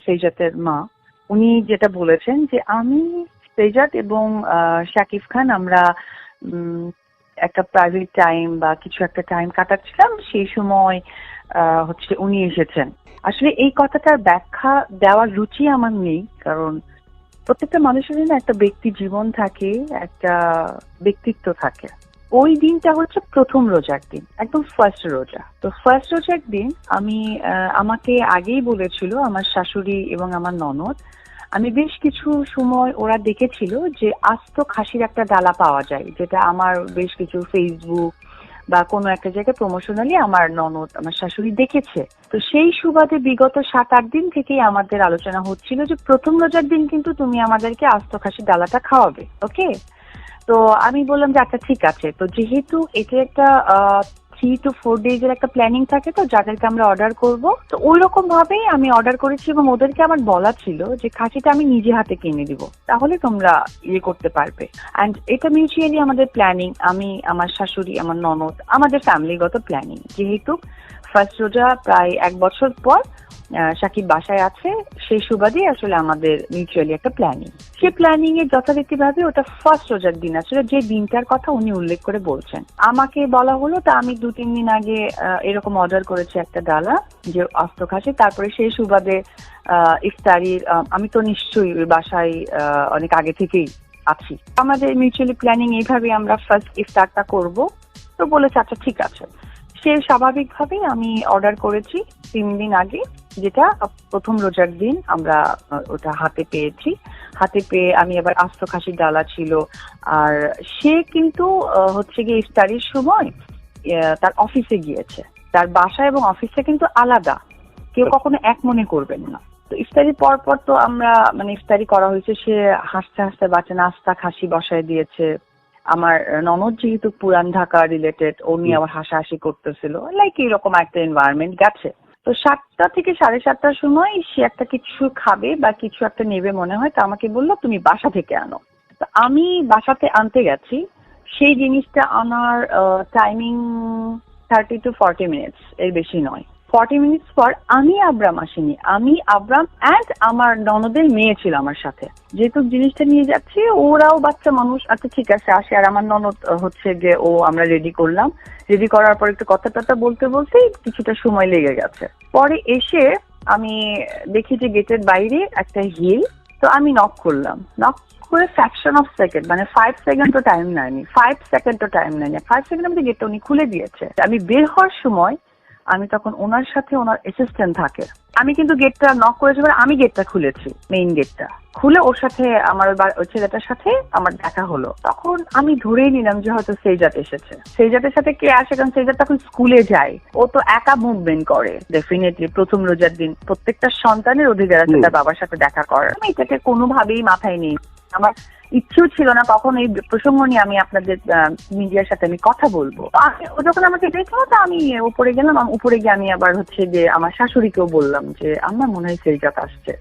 সেজাতের মা, উনি যেটা বলেছেন যে আমি, সেজাত এবং শাকিব খান আমরা একটা প্রাইভেট টাইম বা কিছু একটা টাইম কাটাচ্ছিলাম, সেই সময় হচ্ছে উনি এসেছেন। আসলে এই কথাটার ব্যাখ্যা দেওয়ার রুচি আমার নেই, কারণ প্রত্যেকটা মানুষেরই না একটা ব্যক্তি জীবন থাকে, একটা ব্যক্তিত্ব থাকে। ওই দিনটা হচ্ছে প্রথম রোজার দিন, একদম ফার্স্ট রোজা। তো ফার্স্ট রোজার দিন আমাকে আগেই বলেছিল আমার শাশুড়ি এবং আমার ননদ, আমি বেশ কিছু সময় ওরা দেখেছিল যে আস্ত খাসির একটা ডালা পাওয়া যায়, যেটা আমার বেশ কিছু ফেসবুক বা কোনো একটা জায়গায় প্রমোশনালি আমার ননদ, আমার শাশুড়ি দেখেছে। তো সেই সুবাদে বিগত 7-8 দিন থেকেই আমাদের আলোচনা হচ্ছিল যে প্রথম রোজার দিন কিন্তু তুমি আমাদেরকে আস্ত খাসির ডালাটা খাওয়াবে, ওকে? তো আমি বললাম যে আচ্ছা ঠিক আছে। তো যেহেতু এটা একটা 3 to 4 days এর একটা প্ল্যানিং থাকে, তো যাদেরকে আমরা অর্ডার করব, তো ওই রকম ভাবেই আমি অর্ডার করেছি এবং ওদেরকে আমার বলা ছিল যে খাসিটা আমি নিজে হাতে কিনে দিব, তাহলে তোমরা করতে পারবে। অ্যান্ড এটা মিউচুয়ালি আমাদের প্ল্যানিং, আমি, আমার শাশুড়ি, আমার ননদ, আমাদের ফ্যামিলিগত প্ল্যানিং। যেহেতু ফার্স্ট রোজা প্রায় 1 বছর পর শাকিব বাসায় আছে, সেই সুবাদে আসলে আমাদের মিউচুয়ালি একটা প্ল্যানিং। সেই প্ল্যানিং এর যথারীতিভাবে ওটা ফার্স্ট রোজার দিন আসলে যে দিনটার কথা উনি উল্লেখ করে বলছেন, আমাকে বলা হলো। তা আমি 2-3 দিন আগে এরকম অর্ডার করেছি একটা ডালা যে আস্ত খাসি। তারপরে সেই সুবাদে ইফতারির আমি তো নিশ্চয়ই বাসায় অনেক আগে থেকেই আছি। আমাদের মিউচুয়ালি প্ল্যানিং এইভাবে আমরা ফার্স্ট ইফতারটা করব। তো বলেছে আচ্ছা ঠিক আছে। সে স্বাভাবিকভাবেই আমি অর্ডার করেছি 3 দিন আগে, যেটা প্রথম রোজার দিন আমরা ওটা হাতে পেয়েছি। হাতে পেয়ে আমি আবার আস্ত খাসির ডালা ছিল। আর সে কিন্তু হচ্ছে গিয়ে ইফতারির সময় তার অফিসে গিয়েছে। তার বাসা এবং অফিসটা কিন্তু আলাদা, কেউ কখনো এক মনে করবেন না। তো ইফতারির পর পর তো আমরা ইফতারি করা হয়েছে, সে হাসতে হাসতে বাচ্চা নাস্তা খাসি বসায় দিয়েছে। আমার ননদ যেহেতু পুরান ঢাকা রিলেটেড, উনি আবার হাসাহাসি করতেছিল, লাইক এইরকম একটা এনভায়রনমেন্ট গেছে। তো 7টা থেকে 7:30টার সময় সে একটা কিছু খাবে বা কিছু একটা নেবে মনে হয়, তো আমাকে বললো তুমি বাসা থেকে আনো। তো আমি বাসাতে আনতে গেছি। সেই জিনিসটা আনার টাইমিং 30 to 40 মিনিটস, এর বেশি নয়। 40 মিনিটস পর আমি আব্রাম আসিনি, আমি আব্রাম অ্যান্ড আমার ননদের মেয়ে ছিল আমার সাথে। যেহেতু জিনিসটা নিয়ে যাচ্ছি, ওরাও বাচ্চা মানুষ, আচ্ছা ঠিক আছে আসে। আর আমার ননদ হচ্ছে যে আমরা রেডি করলাম। রেডি করার পর একটু কথা বলতে বলতে কিছুটা সময় লেগে গেছে। পরে এসে আমি দেখি যে গেটের বাইরে একটা হিল। তো আমি নক করলাম, নক করে ফ্র্যাকশন অফ সেকেন্ড, 5 সেকেন্ডও টাইম নেয়নি, 5 সেকেন্ডও টাইম নেয়নি। 5 সেকেন্ড মধ্যে গেটটা উনি খুলে দিয়েছে। আমি বের হওয়ার সময় আমি তখন ওনার সাথে ওনার অ্যাসিস্ট্যান্ট থাকে, আমি কিন্তু গেটটা নক করেছি, আমি গেটটা খুলেছি, মেইন গেটটা খুলে ওর সাথে আমার ওই ছেলেটার সাথে আমার দেখা হলো। তখন আমি ধরেই নিলাম যে হয়তো সেজাত এসেছে। সেজাতের সাথে কে আসে, কারণ সেজাত তখন স্কুলে যায়, ও তো একা মুভমেন্ট করে। ডেফিনেটলি প্রথম রোজার দিন প্রত্যেকটা সন্তানের অধিকার আছে তার বাবার সাথে দেখা করার। আমি এটাকে কোনোভাবেই মাথায় নেই, আমার ইচ্ছেও ছিল না কখন এই প্রসঙ্গ নিয়ে আমি আপনাদের মিডিয়ার সাথে আমি কথা বলবো। ও যখন আমাকে দেখলো, তো আমি উপরে গেলাম। উপরে গিয়ে আমি আবার হচ্ছে যে আমার শাশুড়িকেও বললাম যে আমার মনে হয় সেজাত আসছে,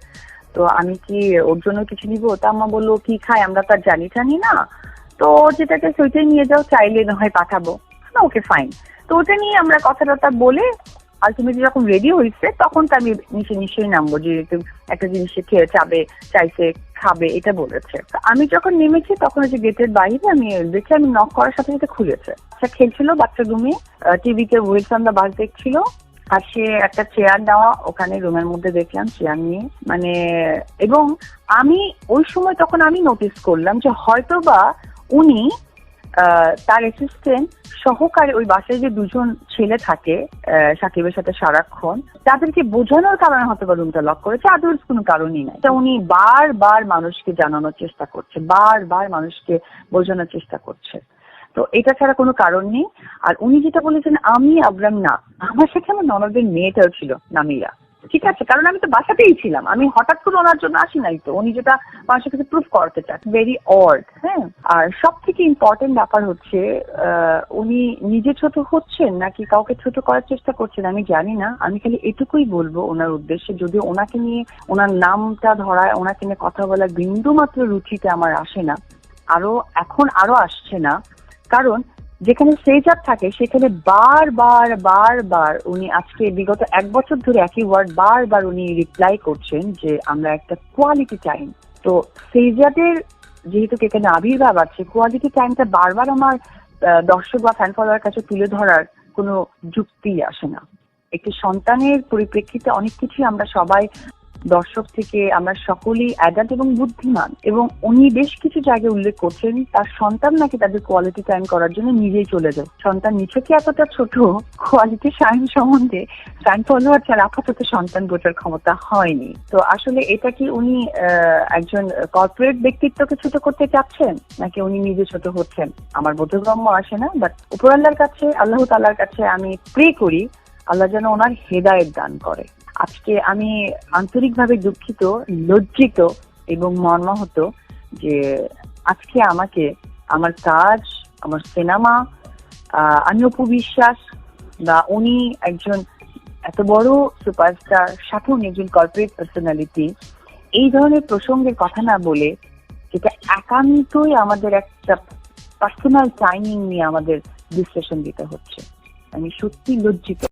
তো আমি কি ওর জন্য কিছু নিবো? তা আম্মা বললো কি খায় আমরা তার জানি না, তো যেটাকে সেটাই নিয়ে যাও, চাইলে না হয় পাঠাবো। Okay fine. তো ওটা নিয়ে আমরা কথা বলে আলটিমেটলি যখন রেডি হয়েছে, তখন তো আমি নিশ্চয়ই নামবো, যে একটা জিনিস খেয়ে চাইছে খাবে, এটা বলেছে। আমি যখন নেমেছি তখন হচ্ছে গেটের বাইরে আমি দেখি, আমি নক করার সাথে সাথে খুলেছে। বাচ্চা খেলছিল, বাচ্চা ঘুমিয়ে টিভিতে ওয়েলস অন দ্য বাস দেখছিল। আর সে একটা চেয়ার দেওয়া ওখানে রুমের মধ্যে দেখলাম, চেয়ার নিয়ে এবং আমি ওই সময় তখন আমি নোটিস করলাম যে হয়তোবা উনি তার অ্যাসিস্ট্যান্ট সহকারে ওই বাসায় যে 2জন ছেলে থাকে সাকিবের সাথে সারাক্ষণ, তাদেরকে বোঝানোর কারণে হয়তো বা রুমটা লক করেছে, আদার্স কোনো কারণই নাই। উনি বারবার মানুষকে জানানোর চেষ্টা করছে, বারবার মানুষকে বোঝানোর চেষ্টা করছে। তো এটা ছাড়া কোনো কারণ নেই। আর উনি যেটা বলেছেন আমি আব্রাম না, আমার সাথে আমার ননদের মেয়েটাও ছিল নামিরা, ঠিক আছে? কারণ আমি তো বাসাতেই ছিলাম, আমি হঠাৎ করে ওনার জন্য আসি নাই। তো উনি যেটা মানুষের কাছে প্রুফ করতে চান, ভেরি অড। হ্যাঁ, আর সব থেকে ইম্পর্টেন্ট ব্যাপার হচ্ছে উনি নিজে ছোট হচ্ছেন নাকি কাউকে ছোট করার চেষ্টা করছেন আমি জানি না। আমি খালি এটুকুই বলবো ওনার উদ্দেশ্যে, যদি ওনাকে নিয়ে, ওনার নামটা ধরায়, ওনাকে নিয়ে কথা বলার বিন্দু মাত্র রুচিতে আমার আসে না, এখন আরো আসছে না। কারণ যেখানে সেজার থাকে সেখানে বারবার উনি আজকে বিগত 1 বছর ধরে একই ওয়ার্ড বারবার উনি রিপ্লাই করছেন যে আমরা একটা কোয়ালিটি টাইম। তো সেজাদের যেহেতু এখানে আবির্ভাব আছে, কোয়ালিটি টাইমটা বারবার আমার দর্শক বা ফ্যান ফলোয়ার কাছে তুলে ধরার কোনো যুক্তি আসে না। একটি সন্তানের পরিপ্রেক্ষিতে অনেক কিছুই আমরা সবাই দর্শক থেকে আমরা সকলেই অ্যাডাল্ট এবং বুদ্ধিমান, এবং উনি বেশ কিছু জায়গায় উল্লেখ করছেন তার সন্তান নাকি তাদের কোয়ালিটি টাইম করার জন্য নিজেই চলে যায়। সন্তান নিছকে এতটা ছোট, কোয়ালিটি টাইম সম্বন্ধে ফ্যান ফলোয়ার ছাড়া আপাতত সন্তান বোঝার ক্ষমতা হয়নি। তো আসলে এটা কি উনি একজন কর্পোরেট ব্যক্তিত্বকে ছোট করতে চাচ্ছেন, নাকি উনি নিজে ছোট হচ্ছেন আমার বোধগম্য আসে না। বাট উপরআল্লাহর কাছে, আল্লাহ তাআলার কাছে আমি প্রে করি আল্লাহ যেন ওনার হেদায়েত দান করে। আজকে আমি আন্তরিকভাবে দুঃখিত, লজ্জিত এবং মর্মাহত যে আজকে আমাকে আমার কাজ, আমার সিনেমা, আমি অপু বিশ্বাস বা উনি একজন এত বড় সুপারস্টার, সাথে উনি একজন কর্পোরেট পার্সোনালিটি, এই ধরনের প্রসঙ্গের কথা না বলে যেটা একান্তই আমাদের একটা পার্সোনাল টাইমিং নিয়ে আমাদের বিশ্লেষণ দিতে হচ্ছে। আমি সত্যি লজ্জিত।